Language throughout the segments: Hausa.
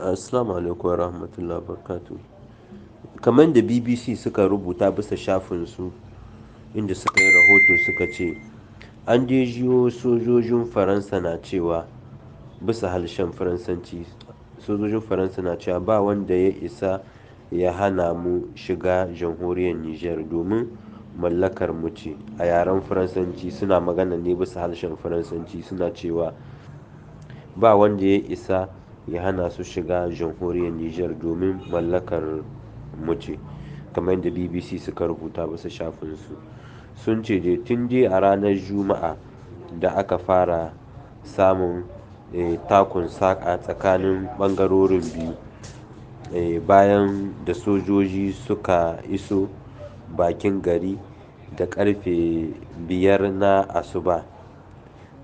Assalamu alaikum wa rahmatullahi wa barakatuh. Kamar da BBC suka rubuta bisa shafinsu inda suka yi rahoto suka ce, an dai jiyo sojojin Faransa na cewa bisa harshen Faransanci, sojojin Faransa na cewa ba wanda ya isa ya hana mu shiga jamhuriyar Nijar domin mallakar mu ce. A yaren Faransanci suna magana ne bisa harshen Faransanci suna cewa ba wanda ya isa ya hana su shiga jamhuriyar Nijar domin mallakar mu ce. Kamar yadda BBC suka rubuta bisa shafinsu. Sun ce dai tun dai a ranar Juma'a da aka fara samun takun saƙa tsakanin ɓangarorin biyu, bayan da sojoji suka iso bakin gari da ƙarfe 5 na asuba.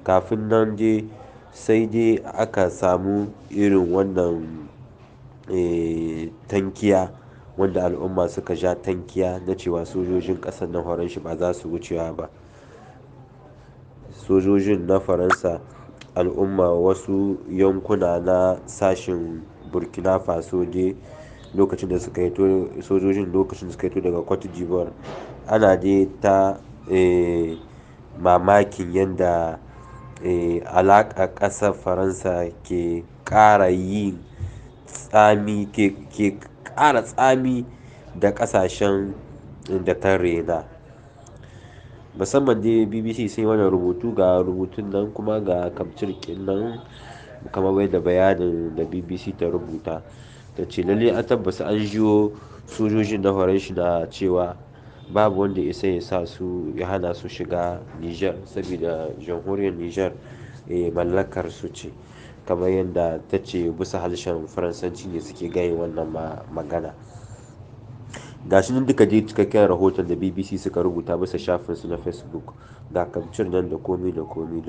Kafin nan dai sai dai aka samu irin wannan tankiya wanda al'umma suka ja tankiya na cewa sojojin ƙasar na Faransa ba za su wucewa ba. Sojojin na Faransa, al'umma wasu yankuna na sashen Burkina Faso dai lokacin da suka hito, sojojin lokacin da suka hito daga Cote d'Ivoire, ana dai ta mamakin yadda alaƙar ƙasar Faransa ke ƙara yin tsami, ke ƙara tsami da ƙasashen da ta rena. Musamman dai BBC sun yi wannan rubutu, ga rubutun nan kuma ga kamcirkin nan kamar yadda bayanin da BBC ta rubuta. Ta ce lalle an tabbata an jiyo sojojin na Faransa na cewa babu wanda ya isa ya sa su, ya hana su shiga Nijar saboda jamhuriyar Nijar mallakar su ce. Kamar yadda ta ce bisa harshen Faransanci ne suke gaya wannan magana. Ga shi nan duka dai cikakken rahoton da BBC suka rubuta bisa shafinsu na Facebook. Ga kamcir nan da komi da komi.